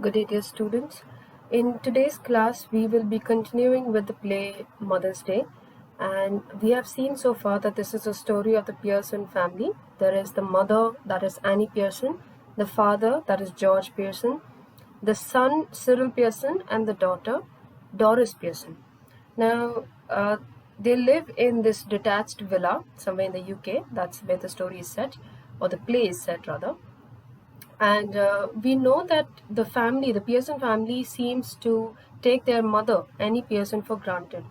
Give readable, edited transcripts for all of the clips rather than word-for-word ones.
Good day, dear students. In today's class, we will be continuing with the play Mother's Day. And we have seen so far that this is a story of the Pearson family. There is the mother, that is Annie Pearson, the father, that is George Pearson, the son, Cyril Pearson, and the daughter, Doris Pearson. Now, they live in this detached villa somewhere in the UK. That's where the story is set, or the play is set, rather. And we know that the Pearson family, seems to take their mother, Annie Pearson, for granted.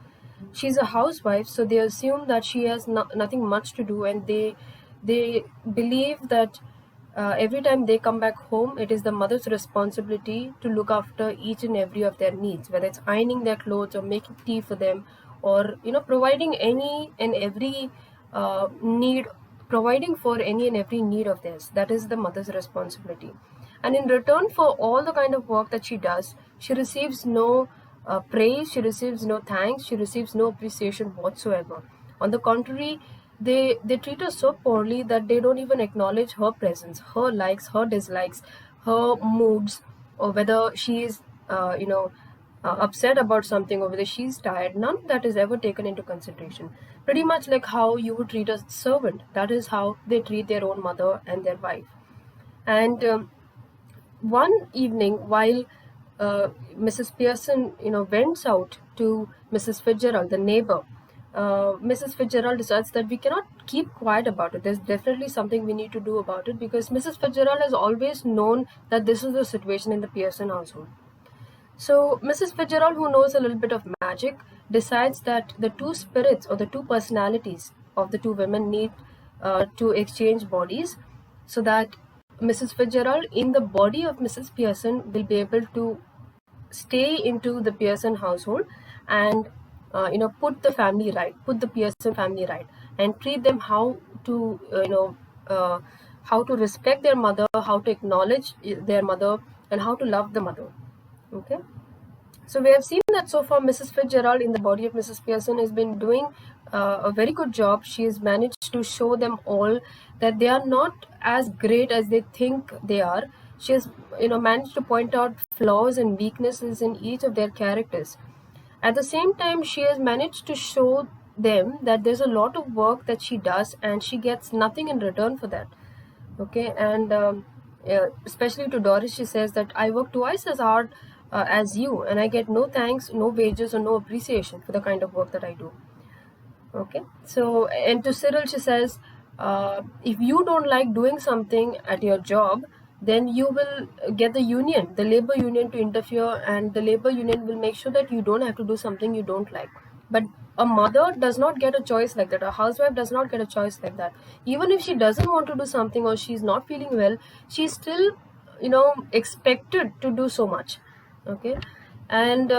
She's a housewife, so they assume that she has nothing much to do, and they believe that every time they come back home, it is the mother's responsibility to look after each and every of their needs, whether it's ironing their clothes or making tea for them, or providing any and every need, providing for any and every need of theirs. That is the mother's responsibility. And in return for all the kind of work that she does, she receives no praise, she receives no thanks, she receives no appreciation whatsoever. On the contrary, they treat her so poorly that they don't even acknowledge her presence, her likes, her dislikes, her moods, or whether she is upset about something, or whether she's tired. None of that is ever taken into consideration. Pretty much like how you would treat a servant, that is how they treat their own mother and their wife. And one evening, while Mrs. Pearson, vents out to Mrs. Fitzgerald, the neighbor, Mrs. Fitzgerald decides that we cannot keep quiet about it. There's definitely something we need to do about it, because Mrs. Fitzgerald has always known that this is the situation in the Pearson household. So Mrs. Fitzgerald, who knows a little bit of magic, decides that the two spirits, or the two personalities of the two women, need to exchange bodies, so that Mrs. Fitzgerald, in the body of Mrs. Pearson, will be able to stay into the Pearson household and put the Pearson family right, and treat them how to how to respect their mother, how to acknowledge their mother, and how to love the mother. Okay. So we have seen that so far Mrs. Fitzgerald, in the body of Mrs. Pearson, has been doing a very good job. She has managed to show them all that they are not as great as they think they are. She has managed to point out flaws and weaknesses in each of their characters. At the same time, she has managed to show them that there's a lot of work that she does, and she gets nothing in return for that. Okay. And especially to Doris, she says that I work twice as hard as you, and I get no thanks, no wages, or no appreciation for the kind of work that I do. Okay. So, and to Cyril, she says, if you don't like doing something at your job, then you will get the labor union, to interfere, and the labor union will make sure that you don't have to do something you don't like. But a mother does not get a choice like that. A housewife does not get a choice like that. Even if she doesn't want to do something, or she's not feeling well, she's still expected to do so much. Okay. And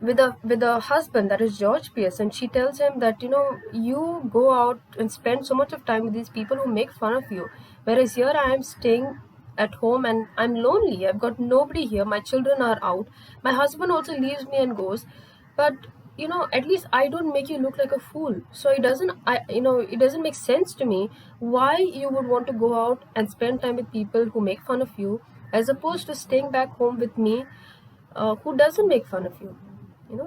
with a husband, that is George Pearson, she tells him that you go out and spend so much of time with these people who make fun of you, whereas here I am staying at home and I'm lonely. I've got nobody here. My children are out. My husband also leaves me and goes, but at least I don't make you look like a fool. So it doesn't make sense to me why you would want to go out and spend time with people who make fun of you, as opposed to staying back home with me, who doesn't make fun of you.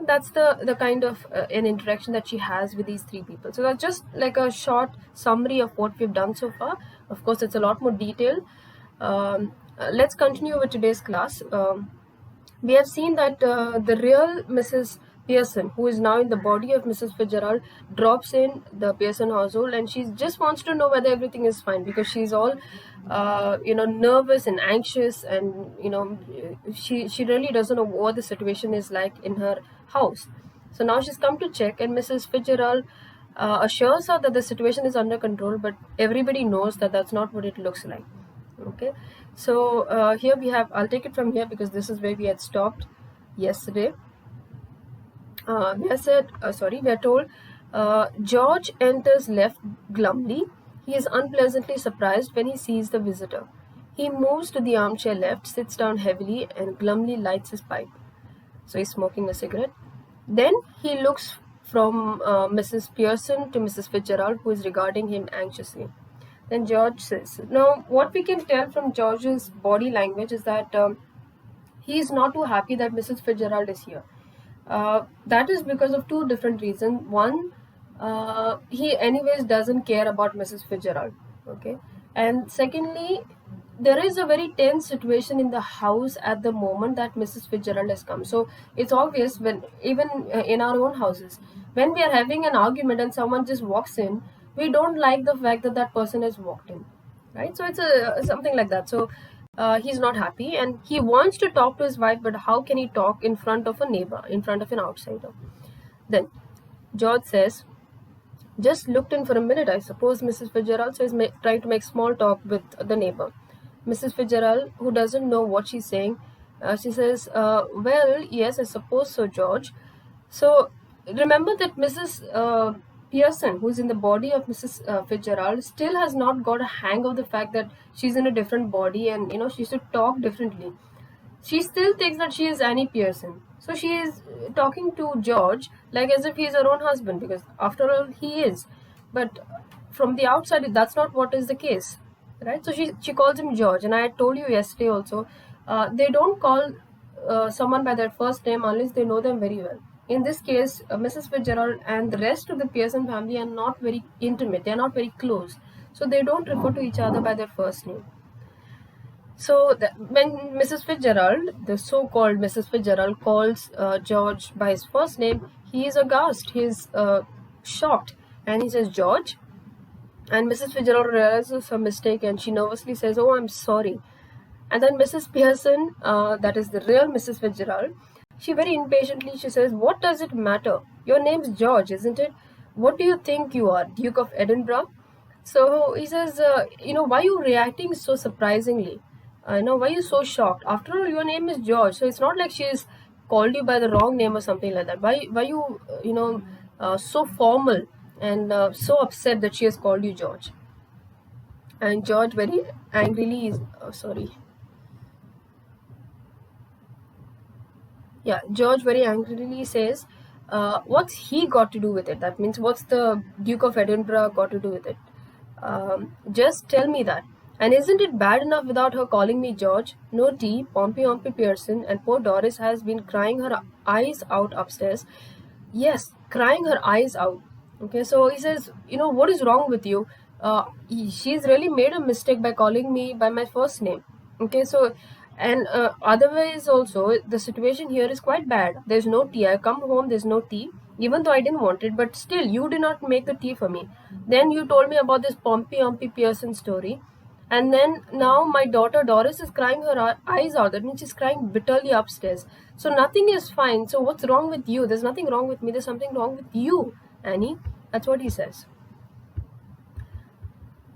That's the kind of an interaction that she has with these three people. So that's just like a short summary of what we've done so far. Of course, it's a lot more detailed. Let's continue with today's class. We have seen that the real Mrs. Pearson, who is now in the body of Mrs. Fitzgerald, drops in the Pearson household, and she just wants to know whether everything is fine, because she's all nervous and anxious, and she really doesn't know what the situation is like in her house. So now she's come to check, and Mrs. Fitzgerald assures her that the situation is under control, but everybody knows that that's not what it looks like. Okay. So here we have, I'll take it from here because this is where we had stopped yesterday. We are told George enters left glumly. He is unpleasantly surprised when he sees the visitor. He moves to the armchair left, sits down heavily, and glumly lights his pipe. So he's smoking a cigarette. Then he looks from Mrs. Pearson to Mrs. Fitzgerald, who is regarding him anxiously. Then George says, now what we can tell from George's body language is that he is not too happy that Mrs. Fitzgerald is here. That is because of two different reasons. One, he anyways doesn't care about Mrs. Fitzgerald. Okay, and secondly, there is a very tense situation in the house at the moment that Mrs. Fitzgerald has come. So it's obvious when even in our own houses, when we are having an argument and someone just walks in, we don't like the fact that that person has walked in, right? So it's a something like that. So he's not happy and he wants to talk to his wife, but how can he talk in front of a neighbor, in front of an outsider? Then George says, just looked in for a minute, I suppose. Mrs. Fitzgerald says, trying to make small talk with the neighbor. Mrs. Fitzgerald, who doesn't know what she's saying, she says, well, yes, I suppose so, George. So remember that Mrs. Pearson, who's in the body of Mrs. Fitzgerald, still has not got a hang of the fact that she's in a different body and she should talk differently. She still thinks that she is Annie Pearson. So she is talking to George like as if he is her own husband, because after all he is. But from the outside, that's not what is the case, right? So she calls him George, and I had told you yesterday also. They don't call someone by their first name unless they know them very well. In this case, Mrs. Fitzgerald and the rest of the Pearson family are not very intimate. They are not very close, so they don't refer to each other by their first name. So when Mrs. Fitzgerald, the so-called Mrs. Fitzgerald, calls George by his first name, he is aghast. He is shocked, and he says, George. And Mrs. Fitzgerald realizes her mistake, and she nervously says, "Oh, I'm sorry." And then Mrs. Pearson, that is the real Mrs. Fitzgerald, she very impatiently she says, "What does it matter? Your name's George, isn't it? What do you think you are, Duke of Edinburgh?" So he says, why are you reacting so surprisingly? Why are you so shocked? After all, your name is George, so it's not like she's called you by the wrong name or something like that. Why you, so formal and so upset that she has called you George? And George very angrily is, George very angrily says, what's he got to do with it? That means, what's the Duke of Edinburgh got to do with it? Just tell me that. And isn't it bad enough without her calling me George? No tea, Pompey Pearson, and poor Doris has been crying her eyes out upstairs. Yes, crying her eyes out. Okay, so he says, what is wrong with you? She's really made a mistake by calling me by my first name. Okay, so, and otherwise also, the situation here is quite bad. There's no tea. I come home, there's no tea, even though I didn't want it, but still, you did not make the tea for me. Then you told me about this Pompey Pearson story. And then now my daughter Doris is crying her eyes out. That means she's crying bitterly upstairs. So nothing is fine. So what's wrong with you? There's nothing wrong with me. There's something wrong with you, Annie. That's what he says.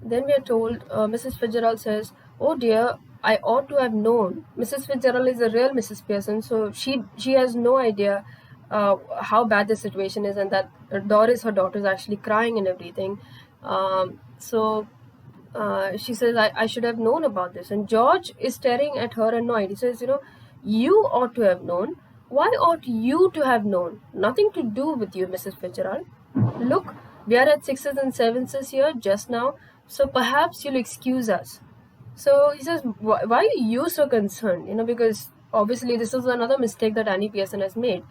Then we are told, Mrs. Fitzgerald says, "Oh dear, I ought to have known." Mrs. Fitzgerald is the real Mrs. Pearson, so she has no idea how bad the situation is, and that Doris, her daughter, is actually crying and everything. She says, I should have known about this. And George is staring at her annoyed. He says, you ought to have known. Why ought you to have known? Nothing to do with you, Mrs. Fitzgerald. Look, we are at sixes and sevens here just now, so perhaps you'll excuse us. So he says, why are you so concerned? Because obviously this is another mistake that Annie Pearson has made.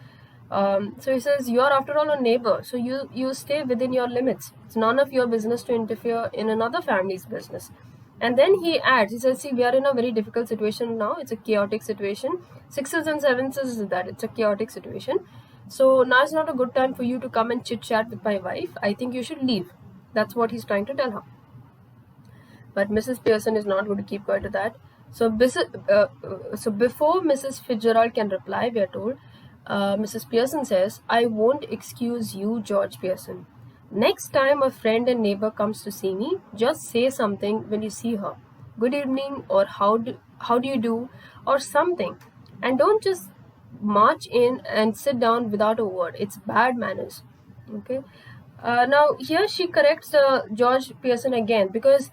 So he says, you are after all a neighbor, so you stay within your limits. It's none of your business to interfere in another family's business. And then he adds, he says, see, we are in a very difficult situation now. It's a chaotic situation. Sixes and sevens is that. It's a chaotic situation. So now is not a good time for you to come and chit-chat with my wife. I think you should leave. That's what he's trying to tell her. But Mrs. Pearson is not going to keep quiet to that. So before Mrs. Fitzgerald can reply, we are told, Mrs. Pearson says, I won't excuse you, George Pearson. Next time a friend and neighbor comes to see me, just say something when you see her. Good evening, or how do you do, or something. And don't just march in and sit down without a word. It's bad manners. Okay. Now here she corrects George Pearson again, because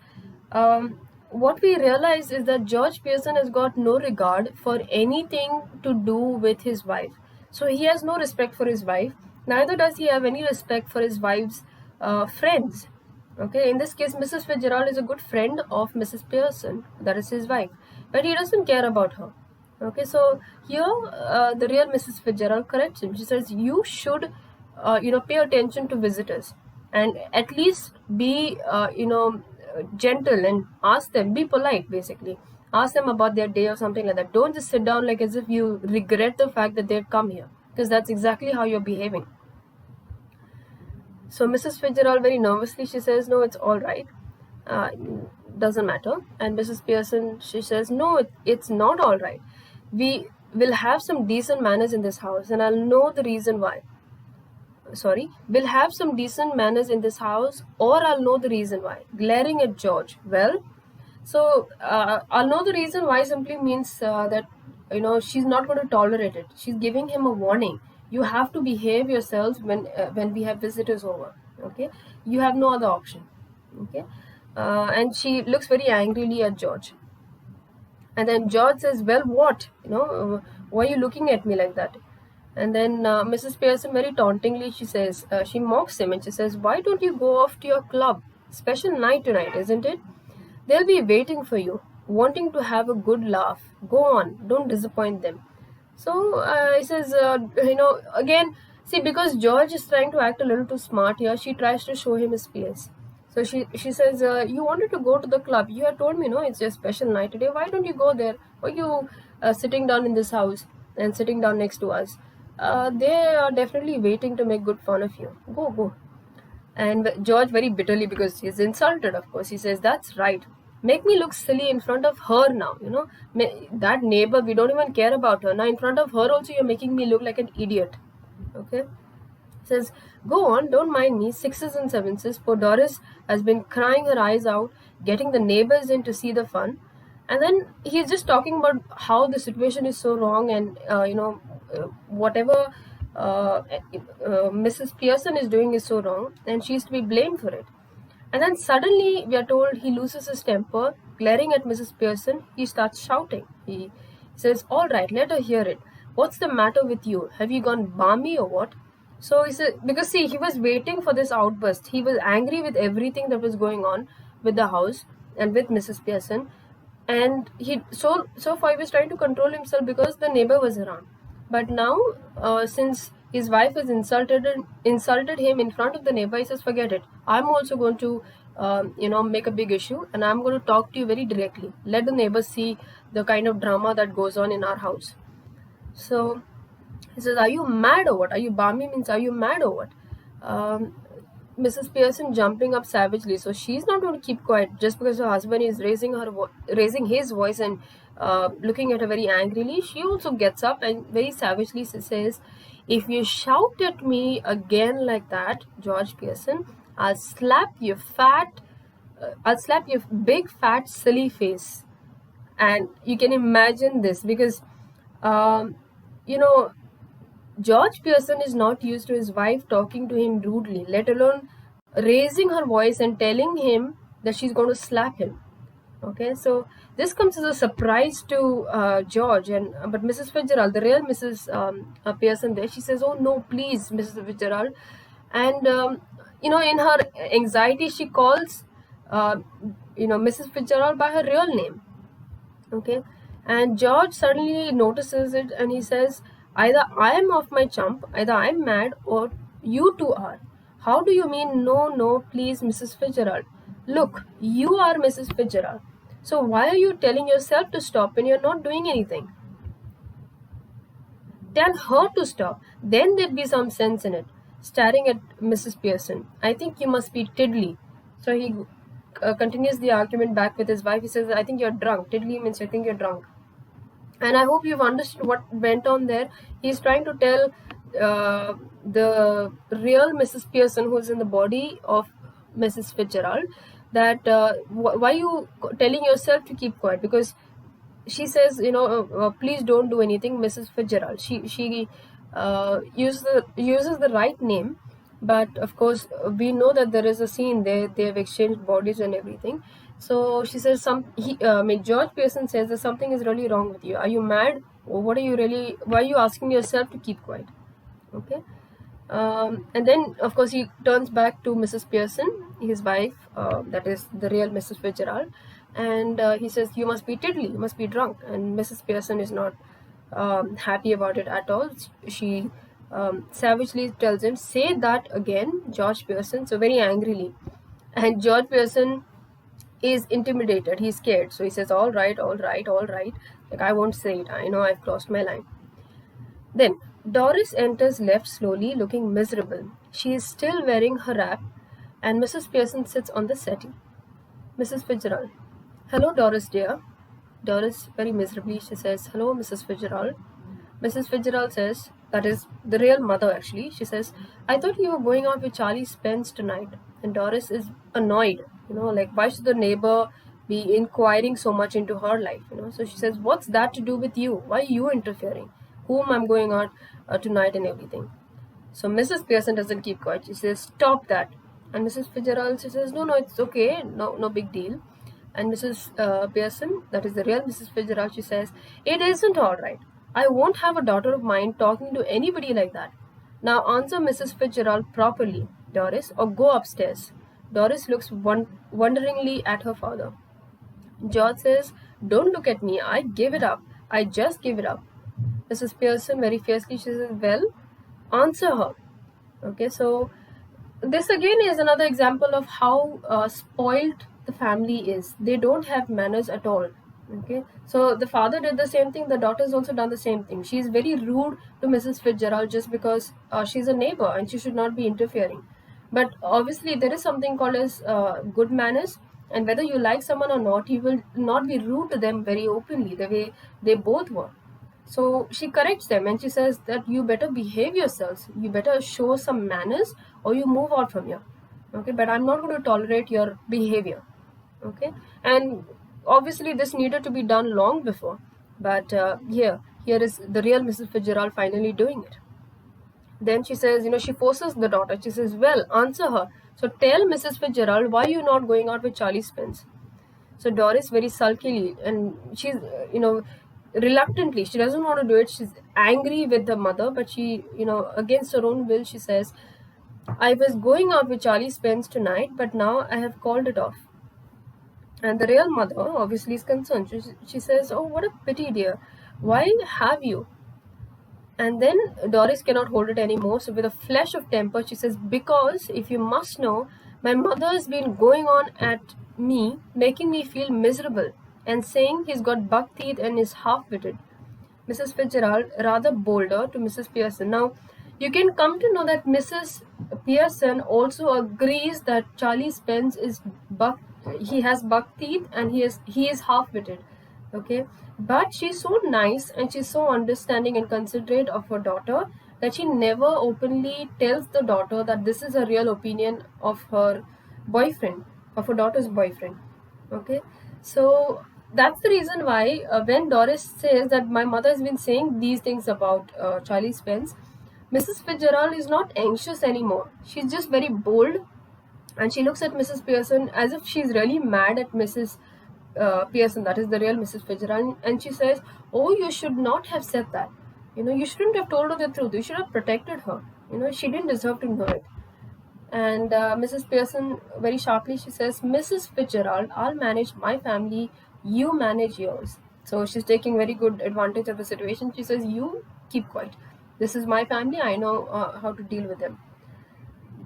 what we realize is that George Pearson has got no regard for anything to do with his wife. So he has no respect for his wife. Neither does he have any respect for his wife's friends. Okay, in this case, Mrs. Fitzgerald is a good friend of Mrs. Pearson, that is his wife, but he doesn't care about her. Okay, so here the real Mrs. Fitzgerald corrects him. She says, "You should, pay attention to visitors, and at least be, gentle and ask them. Be polite, basically. Ask them about their day or something like that. Don't just sit down like as if you regret the fact that they've come here, because that's exactly how you're behaving." So Mrs. Fitzgerald, very nervously, she says, "No, it's all right. Uh, doesn't matter." And Mrs. Pearson, she says, "No, it's not all right. We will have some decent manners in this house, and I'll know the reason why. Sorry, we'll have some decent manners in this house, or I'll know the reason why." Glaring at George. Well, so I'll know the reason why simply means that she's not going to tolerate it. She's giving him a warning. You have to behave yourselves when we have visitors over. Okay, you have no other option. Okay, and she looks very angrily at George. And then George says, "Well, what? Why are you looking at me like that?" And then Mrs. Pearson, very tauntingly, she says, she mocks him and she says, "Why don't you go off to your club? Special night tonight, isn't it? They'll be waiting for you, wanting to have a good laugh. Go on, don't disappoint them." So he says, again, see, because George is trying to act a little too smart here, she tries to show him his place. So she says, "You wanted to go to the club. You had told me, no, it's your special night today. Why don't you go there? Why are you sitting down in this house and sitting down next to us? They are definitely waiting to make good fun of you. Go, go." And George, very bitterly, because he's insulted, of course, he says, "That's right. Make me look silly in front of her now. That neighbor, we don't even care about her. Now, in front of her also, you're making me look like an idiot." Okay? Says, "Go on, don't mind me. Sixes and sevenses." Poor Doris has been crying her eyes out, getting the neighbors in to see the fun. And then he's just talking about how the situation is so wrong, and whatever Mrs. Pearson is doing is so wrong, and she's to be blamed for it. And then suddenly we are told he loses his temper, glaring at Mrs. Pearson. He starts shouting. He says, "All right, let her hear it. What's the matter with you? Have you gone balmy or what?" So he said, because see, he was waiting for this outburst. He was angry with everything that was going on with the house and with Mrs. Pearson. And he so far he was trying to control himself because the neighbor was around. But now, since his wife has insulted him in front of the neighbor, he says, "Forget it. I'm also going to, make a big issue, and I'm going to talk to you very directly. Let the neighbors see the kind of drama that goes on in our house." So he says, "Are you mad or what? Are you balmy means are you mad or what?" Mrs. Pearson jumping up savagely. So she's not going to keep quiet just because her husband is raising his voice and looking at her very angrily. She also gets up and very savagely says, "If you shout at me again like that, George Pearson, I'll slap your big fat silly face." And you can imagine this because, um, you know, George Pearson is not used to his wife talking to him rudely, let alone raising her voice and telling him that she's going to slap him. Okay, so this comes as a surprise to George, and but Mrs. Fitzgerald, the real Mrs. Pearson, there, she says, "Oh no, please, Mrs. Fitzgerald," and in her anxiety, she calls Mrs. Fitzgerald by her real name. Okay, and George suddenly notices it and he says, "Either I am off my chump, either I'm mad, or you two are." "How do you mean, no, no, please, Mrs. Fitzgerald? Look, you are Mrs. Fitzgerald. So why are you telling yourself to stop when you're not doing anything? Tell her to stop. Then there'd be some sense in it." Staring at Mrs. Pearson, "I think you must be tiddly." So he continues the argument back with his wife. He says, "I think you're drunk." Tiddly means I think you're drunk. And I hope you've understood what went on there. He's trying to tell the real Mrs. Pearson, who's in the body of Mrs. Fitzgerald, that why are you telling yourself to keep quiet? Because she says, "Please don't do anything, Mrs. Fitzgerald." She uses the right name, but of course we know that there is a scene there. They have exchanged bodies and everything. So she says, George Pearson says that something is really wrong with you. Are you mad? Or what are you really? Why are you asking yourself to keep quiet? Okay. And then, of course, he turns back to Mrs. Pearson, his wife, that is the real Mrs. Fitzgerald, and he says, "You must be tiddly, you must be drunk." And Mrs. Pearson is not happy about it at all. She savagely tells him, "Say that again, George Pearson," so very angrily. And George Pearson is intimidated, he's scared, so he says, "All right, all right, all right, like, I won't say it, I know I've crossed my line." Then Doris enters left slowly, looking miserable. She is still wearing her wrap, and Mrs. Pearson sits on the settee. Mrs. Fitzgerald. "Hello, Doris dear." Doris, very miserably, she says, "Hello, Mrs. Fitzgerald." Mrs. Fitzgerald says, that is the real mother actually, she says, "I thought you were going out with Charlie Spence tonight." And Doris is annoyed, like, why should the neighbor be inquiring so much into her life, So she says, "What's that to do with you? Why are you interfering? Whom I'm going out tonight and everything." So Mrs. Pearson doesn't keep quiet. She says, "Stop that." And Mrs. Fitzgerald, she says, "No, it's okay. No big deal." And Mrs. Pearson, that is the real Mrs. Fitzgerald, she says, "It isn't all right. I won't have a daughter of mine talking to anybody like that. Now answer Mrs. Fitzgerald properly, Doris, or go upstairs." Doris looks wonderingly at her father. George says, "Don't look at me. I give it up. I just give it up." Mrs. Pearson very fiercely, she says, "Well, answer her." Okay, so this again is another example of how spoiled the family is. They don't have manners at all. Okay, so the father did the same thing, the daughter's also done the same thing. She's very rude to Mrs. Fitzgerald just because she's a neighbor and she should not be interfering. But obviously there is something called as good manners, and whether you like someone or not, you will not be rude to them very openly the way they both were. So she corrects them and she says that you better behave yourselves, you better show some manners, or you move out from here. Okay, but I'm not going to tolerate your behavior. Okay, and obviously this needed to be done long before, but here is the real Mrs. Fitzgerald finally doing it. Then she says, she forces the daughter. She says, "Well, answer her. So tell Mrs. Fitzgerald why you're not going out with Charlie Spence." So Doris very sulkily, and she's, reluctantly, she doesn't want to do it. She's angry with the mother, but she, against her own will, she says, "I was going out with Charlie Spence tonight, but now I have called it off." And the real mother obviously is concerned. She says, "Oh, what a pity, dear. Why have you?" And then Doris cannot hold it anymore. So with a flash of temper, she says, "Because, if you must know, my mother has been going on at me, making me feel miserable, and saying he's got buck teeth and is half-witted." Mrs. Fitzgerald, rather bolder, to Mrs. Pearson. Now, you can come to know that Mrs. Pearson also agrees that Charlie Spence is he has buck teeth and he is half-witted. Okay, but she's so nice and she's so understanding and considerate of her daughter that she never openly tells the daughter that this is a real opinion of her boyfriend, of her daughter's boyfriend. Okay, so that's the reason why when Doris says that my mother has been saying these things about Charlie Spence, Mrs. Fitzgerald is not anxious anymore. She's just very bold, and she looks at Mrs. Pearson as if she's really mad at Mrs. Pearson, that is the real Mrs. Fitzgerald, and she says, "Oh, you should not have said that. You shouldn't have told her the truth. You should have protected her. She didn't deserve to know it." And Mrs. Pearson, very sharply, she says, "Mrs. Fitzgerald, I'll manage my family, you manage yours." So she's taking very good advantage of the situation. She says, "You keep quiet. This is my family. I know how to deal with them."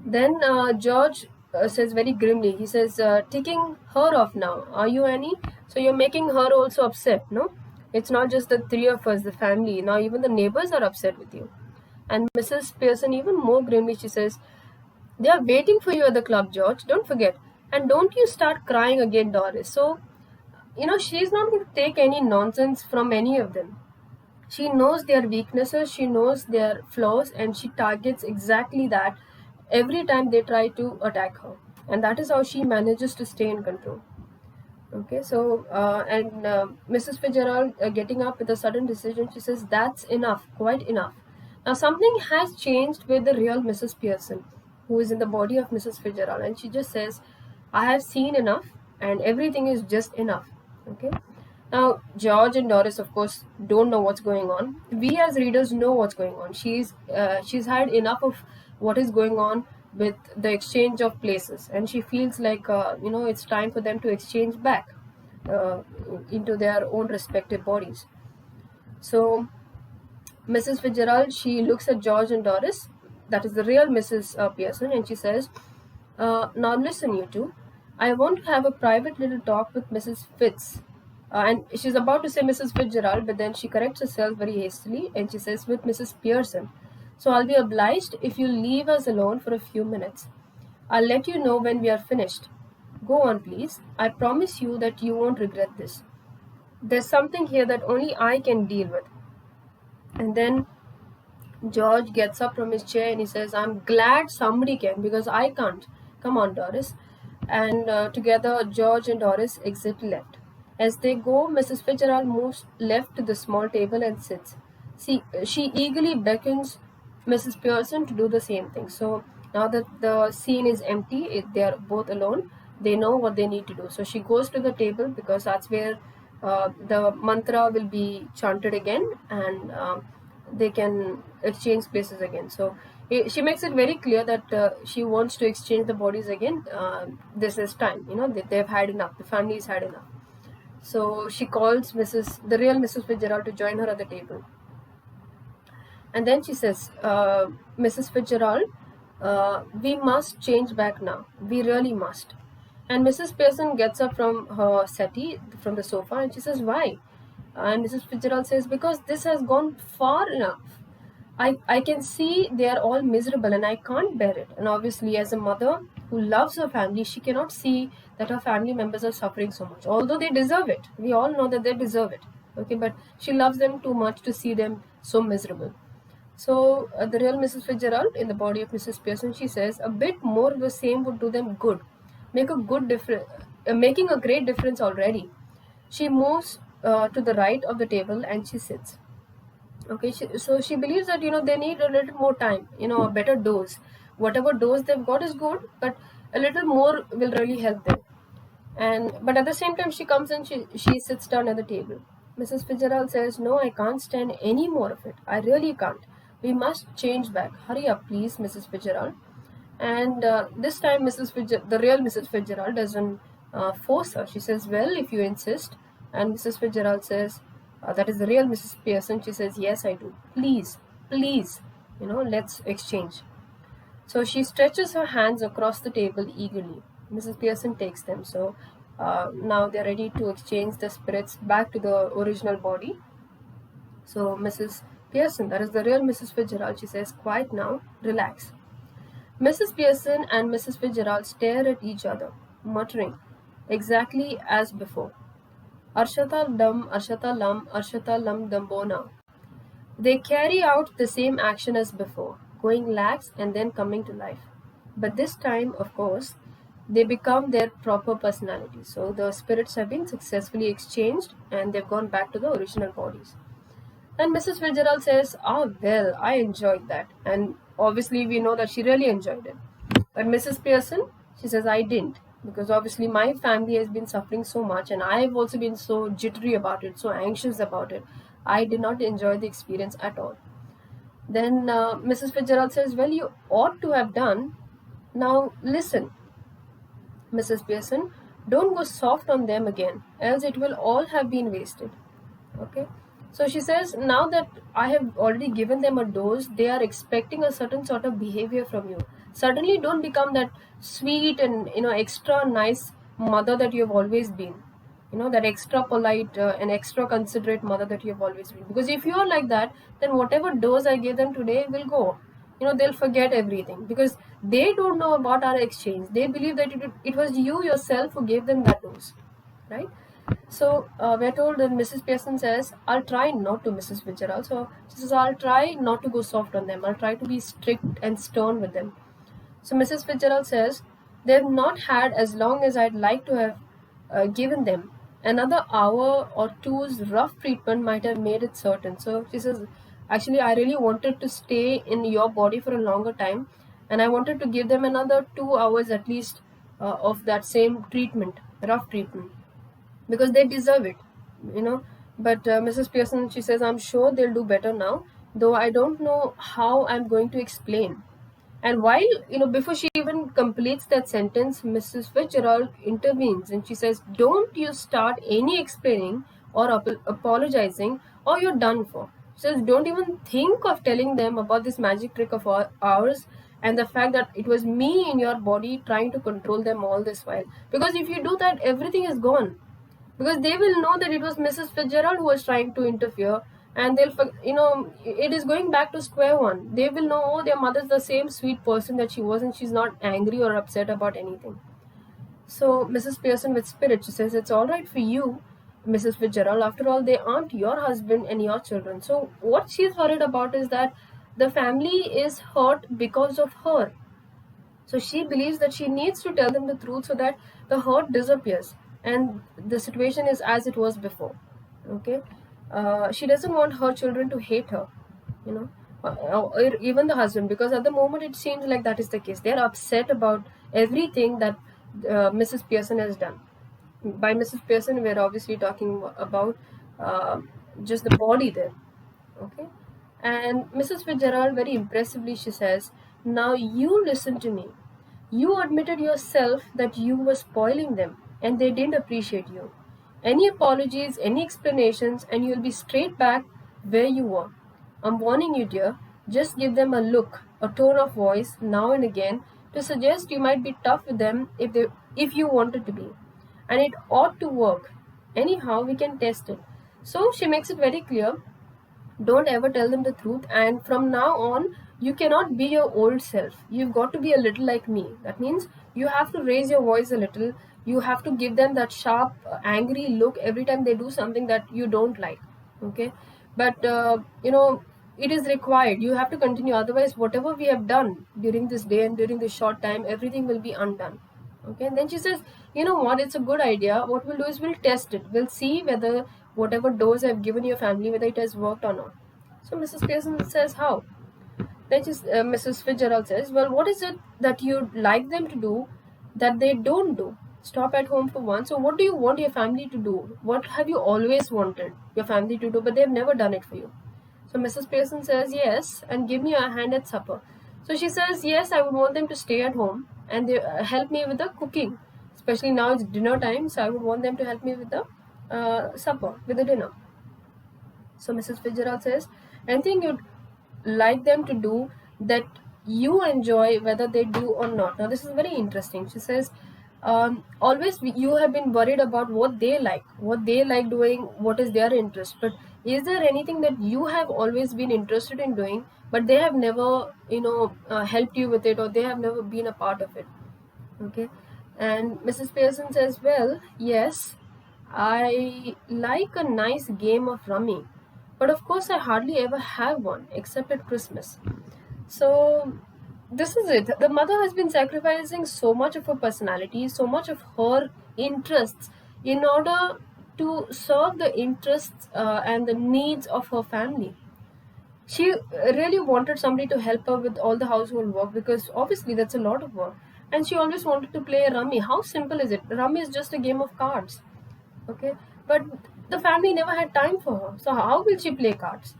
Then George says very grimly, he says, "Ticking her off now, are you, Annie? So you're making her also upset, no? It's not just the three of us, the family. Now even the neighbors are upset with you." And Mrs. Pearson, even more grimly, she says, "They are waiting for you at the club, George. Don't forget. And don't you start crying again, Doris." So, she's not going to take any nonsense from any of them. She knows their weaknesses, she knows their flaws, and she targets exactly that every time they try to attack her. And that is how she manages to stay in control. Okay, so, and Mrs. Fitzgerald getting up with a sudden decision, she says, "That's enough, quite enough." Now, something has changed with the real Mrs. Pearson, who is in the body of Mrs. Fitzgerald, and she just says, "I have seen enough, and everything is just enough." Okay. Now, George and Doris, of course, don't know what's going on. We as readers know what's going on. She's had enough of what is going on with the exchange of places, and she feels like it's time for them to exchange back. uh, into their own respective bodies. So Mrs. Fitzgerald, she looks at George and Doris, that is the real Mrs. Pearson, and she says, now listen, you two. I want to have a private little talk with Mrs. Fitz. And she's about to say Mrs. Fitzgerald, but then she corrects herself very hastily and she says, with Mrs. Pearson. So I'll be obliged if you leave us alone for a few minutes. I'll let you know when we are finished. Go on, please. I promise you that you won't regret this. There's something here that only I can deal with. And then George gets up from his chair and he says, I'm glad somebody can because I can't. Come on, Doris. And together, George and Doris exit left. As they go, Mrs. Fitzgerald moves left to the small table and sits. She eagerly beckons Mrs. Pearson to do the same thing. So now that the scene is empty, they are both alone, they know what they need to do. So she goes to the table because that's where the mantra will be chanted again, and they can exchange places again. So she makes it very clear that she wants to exchange the bodies again. This is time, they've had enough, the family's had enough. So she calls the real Mrs. Fitzgerald to join her at the table. And then she says, Mrs. Fitzgerald, we must change back now. We really must. And Mrs. Pearson gets up from her settee, from the sofa, and she says, why? And Mrs. Fitzgerald says, because this has gone far enough. I can see they are all miserable and I can't bear it. And obviously, as a mother who loves her family, she cannot see that her family members are suffering so much, although they deserve it. We all know that they deserve it. Okay, but she loves them too much to see them so miserable. So the real Mrs. Fitzgerald, in the body of Mrs. Pearson, she says, a bit more of the same would do them good. Make a good difference, making a great difference already. She moves to the right of the table and she sits. Okay, so she believes that they need a little more time, a better dose. Whatever dose they've got is good, but a little more will really help them. But at the same time, she comes and she sits down at the table. Mrs. Fitzgerald says, no, I can't stand any more of it. I really can't. We must change back. Hurry up, please, Mrs. Fitzgerald. And this time, the real Mrs. Fitzgerald doesn't force her. She says, well, if you insist. And Mrs. Fitzgerald says, that is the real Mrs. Pearson. She says, yes, I do. Please, please, let's exchange. So she stretches her hands across the table eagerly. Mrs. Pearson takes them. So now they're ready to exchange the spirits back to the original body. So Mrs. Pearson, that is the real Mrs. Fitzgerald, she says, quiet now, relax. Mrs. Pearson and Mrs. Fitzgerald stare at each other, muttering, exactly as before. Arshata dum, Arshata lam, Arshata lam dambona. They carry out the same action as before, going lax and then coming to life. But this time, of course, they become their proper personality. So the spirits have been successfully exchanged and they've gone back to the original bodies. And Mrs. Fitzgerald says, well, I enjoyed that. And obviously, we know that she really enjoyed it. But Mrs. Pearson, she says, I didn't. Because obviously, my family has been suffering so much, and I've also been so jittery about it, so anxious about it. I did not enjoy the experience at all. Then Mrs. Fitzgerald says, well, you ought to have done. Now, listen, Mrs. Pearson, don't go soft on them again, else it will all have been wasted. Okay? So she says, now that I have already given them a dose, they are expecting a certain sort of behavior from you. Suddenly don't become that sweet and extra nice mother that you have always been. That extra polite and extra considerate mother that you have always been. Because if you are like that, then whatever dose I gave them today will go. They'll forget everything because they don't know about our exchange. They believe that it was you yourself who gave them that dose, right? So we're told that Mrs. Pearson says, I'll try not to, Mrs. Fitzgerald. So she says, I'll try not to go soft on them. I'll try to be strict and stern with them. So Mrs. Fitzgerald says, they've not had as long as I'd like to have given them. Another hour or two's rough treatment might have made it certain. So she says, actually, I really wanted to stay in your body for a longer time. And I wanted to give them another 2 hours at least of that same treatment, rough treatment. Because they deserve it, But Mrs. Pearson, she says, I'm sure they'll do better now, though I don't know how I'm going to explain. And while, before she even completes that sentence, Mrs. Fitzgerald intervenes and she says, "Don't you start any explaining or apologizing, or you're done for." She says, "Don't even think of telling them about this magic trick of ours and the fact that it was me in your body trying to control them all this while. Because if you do that, everything is gone, because they will know that it was Mrs. Fitzgerald who was trying to interfere, and it is going back to square one. They will know, oh, their mother's the same sweet person that she was, and she's not angry or upset about anything." So Mrs. Pearson, with spirit, she says, "It's all right for you, Mrs. Fitzgerald. After all, they aren't your husband and your children." So what she's worried about is that the family is hurt because of her. So she believes that she needs to tell them the truth so that the hurt disappears and the situation is as it was before. Okay, she doesn't want her children to hate her, you know, or even the husband, because at the moment it seems like that is the case. They are upset about everything that Mrs. Pearson has done. By Mrs. Pearson, we're obviously talking about uh, just the body there. Okay, and Mrs. Fitzgerald, very impressively, she says, "Now you listen to me. You admitted yourself that you were spoiling them and they didn't appreciate you. Any apologies, any explanations, and you'll be straight back where you were. I'm warning you, dear. Just give them a look, a tone of voice now and again to suggest you might be tough with them if you wanted to be. And it ought to work. Anyhow, we can test it." So she makes it very clear, don't ever tell them the truth, and from now on you cannot be your old self. You've got to be a little like me. That means you have to raise your voice a little. You have to give them that sharp angry look every time they do something that you don't like. Okay, but it is required. You have to continue, otherwise whatever we have done during this day and during this short time, everything will be undone. Okay, and then she says, "You know what, it's a good idea. What we'll do is we'll test it. We'll see whether whatever dose I've given your family, whether it has worked or not." So Mrs. Pearson says, "How?" Then Mrs. Fitzgerald says, "Well, what is it that you'd like them to do that they don't do? Stop at home for once. So what do you want your family to do? What have you always wanted your family to do, but they've never done it for you?" So Mrs. Pearson says, "Yes, and give me a hand at supper." So she says, "Yes, I would want them to stay at home and they help me with the cooking. Especially now it's dinner time, so I would want them to help me with the supper, with the dinner." So Mrs. Fitzgerald says, "Anything you'd like them to do that you enjoy, whether they do or not." Now, this is very interesting. She says, always you have been worried about what they like doing, what is their interest. But is there anything that you have always been interested in doing, but they have never, helped you with it, or they have never been a part of it? Okay. And Mrs. Pearson says, "Well, yes, I like a nice game of rummy, but of course I hardly ever have one except at Christmas." So this is it. The mother has been sacrificing so much of her personality, so much of her interests in order to serve the interests and the needs of her family. She really wanted somebody to help her with all the household work, because obviously that's a lot of work. And she always wanted to play rummy. How simple is it? Rummy is just a game of cards. Okay, but the family never had time for her. So how will she play cards?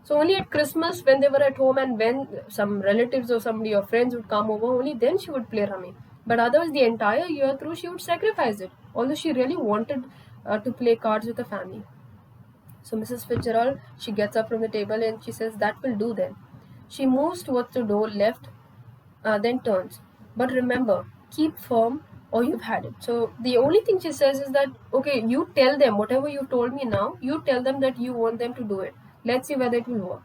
So only at Christmas, when they were at home and when some relatives or somebody or friends would come over, only then she would play rummy. But otherwise, the entire year through, she would sacrifice it. Although she really wanted to play cards with the family. So Mrs. Fitzgerald, she gets up from the table and she says, "That will do then." She moves towards the door, left, then turns. "But remember, keep firm or you've had it." So the only thing she says is that, okay, you tell them whatever you've told me now, you tell them that you want them to do it. Let's see whether it will work.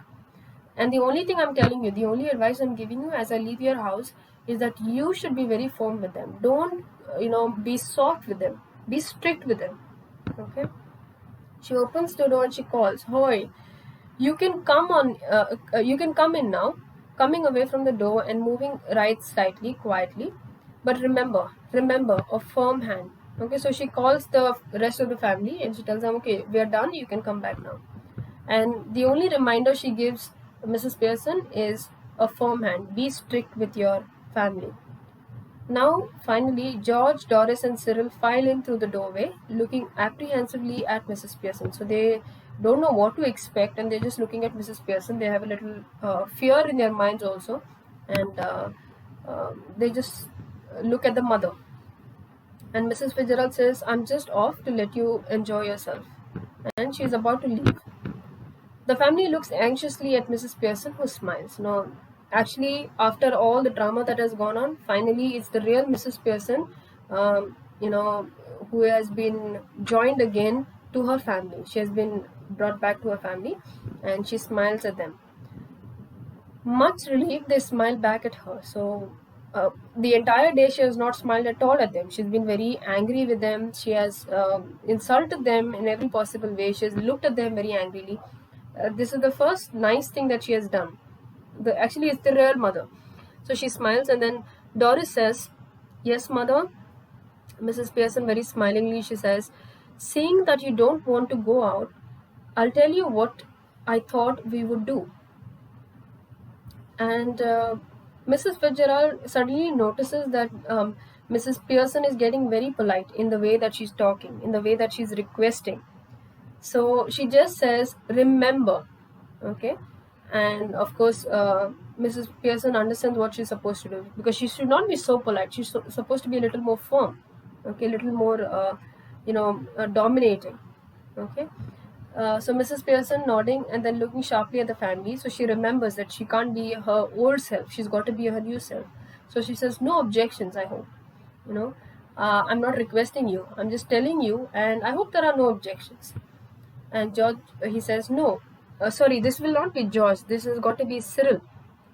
And the only thing I'm telling you, the only advice I'm giving you as I leave your house is that you should be very firm with them. Don't, be soft with them. Be strict with them. Okay? She opens the door and she calls, "Hoy, you can you can come in now," coming away from the door and moving right slightly, quietly. "But remember, a firm hand." Okay, so she calls the rest of the family and she tells them, "Okay, we are done, you can come back now." And the only reminder she gives Mrs. Pearson is a firm hand. Be strict with your family. Now, finally, George, Doris, and Cyril file in through the doorway, looking apprehensively at Mrs. Pearson. So they don't know what to expect, and they're just looking at Mrs. Pearson. They have a little fear in their minds also, and they just look at the mother. And Mrs. Fitzgerald says, "I'm just off to let you enjoy yourself." And she's about to leave. The family looks anxiously at Mrs. Pearson, who smiles. No, actually, after all the drama that has gone on, finally it's the real Mrs. Pearson, um, you know, who has been joined again to her family. She has been brought back to her family, and she smiles at them. Much relieved, they smile back at her. So the entire day she has not smiled at all at them. She's been very angry with them. She has insulted them in every possible way. She has looked at them very angrily. This is the first nice thing that she has done. Actually, it's the real mother. So she smiles, and then Doris says, "Yes, mother." Mrs. Pearson very smilingly, she says, "Seeing that you don't want to go out, I'll tell you what I thought we would do." And Mrs. Fitzgerald suddenly notices that Mrs. Pearson is getting very polite in the way that she's talking, in the way that she's requesting. So she just says, "Remember," okay? And of course, Mrs. Pearson understands what she's supposed to do, because she should not be so polite. She's supposed to be a little more firm, okay, a little more, dominating, okay. So Mrs. Pearson nodding and then looking sharply at the family. So she remembers that she can't be her old self. She's got to be her new self. So she says, "No objections, I hope. You know, I'm not requesting you. I'm just telling you, and I hope there are no objections." And George, he says, "No, sorry, this will not be George. This has got to be Cyril."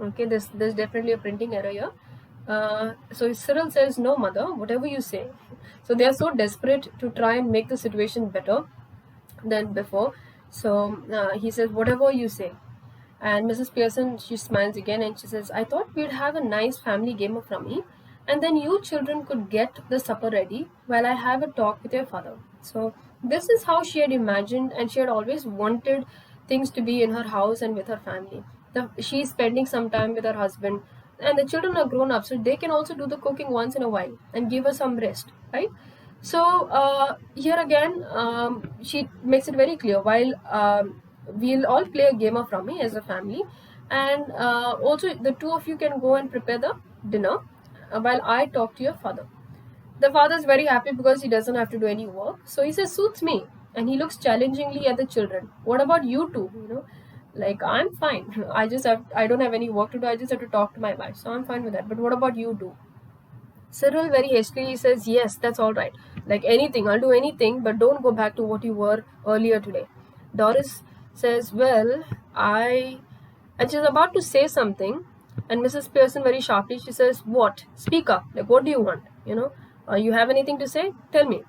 Okay, there's definitely a printing error here. So Cyril says, "No, mother, whatever you say." So they are so desperate to try and make the situation better than before. So he says, "Whatever you say." And Mrs. Pearson, she smiles again and she says, "I thought we'd have a nice family game of rummy, and then you children could get the supper ready while I have a talk with your father." So this is how she had imagined, and she had always wanted things to be in her house and with her family. She's spending some time with her husband, and the children are grown up, so they can also do the cooking once in a while and give her some rest, right? So here again, she makes it very clear. While we'll all play a game of rummy as a family, and also the two of you can go and prepare the dinner while I talk to your father. The father is very happy because he doesn't have to do any work. So he says, "Suits me," and he looks challengingly at the children. "What about you two? Like, I'm fine. I don't have any work to do. I just have to talk to my wife, so I'm fine with that. But what about you two?" Cyril very hastily says, "Yes, that's all right. Like anything, I'll do anything, but don't go back to what you were earlier today." Doris says, "Well, I..." And she's about to say something, and Mrs. Pearson very sharply, she says, "What? Speak up. Like, what do you want? You have anything to say? Tell me."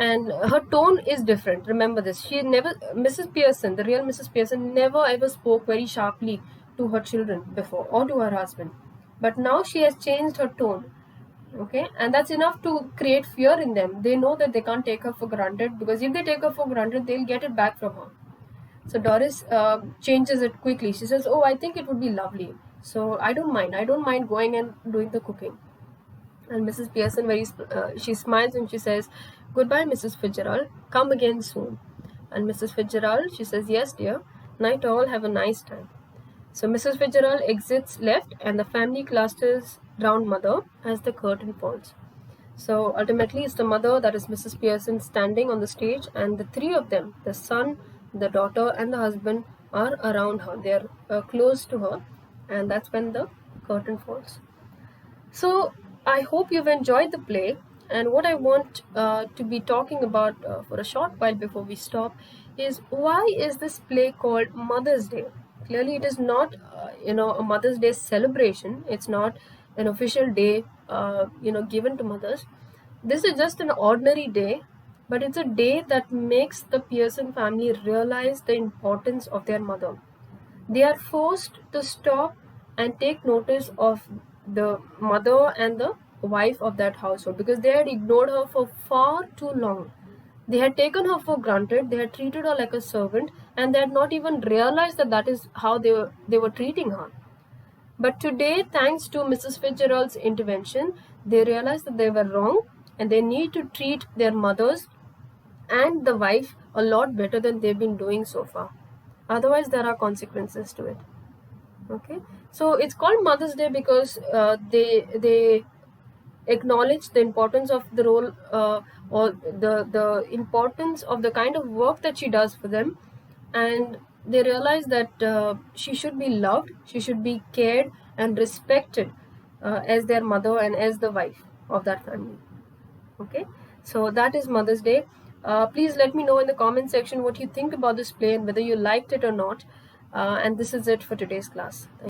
And her tone is different. Remember this. Mrs. Pearson, the real Mrs. Pearson, never ever spoke very sharply to her children before or to her husband. But now she has changed her tone. Okay, and that's enough to create fear in them. They know that they can't take her for granted, because if they take her for granted, they'll get it back from her. So Doris changes it quickly. She says, "Oh, I think it would be lovely. So I don't mind. I don't mind going and doing the cooking." And Mrs. Pearson she smiles and she says, "Goodbye, Mrs. Fitzgerald. Come again soon." And Mrs. Fitzgerald, she says, "Yes, dear. Night all. Have a nice time." So Mrs. Fitzgerald exits left, and the family clusters round mother as the curtain falls. So ultimately, it's the mother, that is Mrs. Pearson, standing on the stage, and the three of them, the son, the daughter, and the husband, are around her. They are close to her, and that's when the curtain falls. So I hope you've enjoyed the play. And what I want to be talking about for a short while before we stop is, why is this play called Mother's Day? Clearly, it is not, a Mother's Day celebration. It's not an official day, given to mothers. This is just an ordinary day, but it's a day that makes the Pearson family realize the importance of their mother. They are forced to stop and take notice of the mother and the wife of that household, because they had ignored her for far too long. They had taken her for granted, they had treated her like a servant, and they had not even realized that that is how they were treating her. But today, thanks to Mrs. Fitzgerald's intervention, they realized that they were wrong, and they need to treat their mothers and the wife a lot better than they've been doing so far. Otherwise, there are consequences to it. Okay, so it's called Mother's Day because they acknowledge the importance of the role, or the importance of the kind of work that she does for them, and they realize that she should be loved, she should be cared and respected as their mother and as the wife of that family. Okay, so that is Mother's Day. Please let me know in the comment section what you think about this play and whether you liked it or not. And this is it for today's class. Thank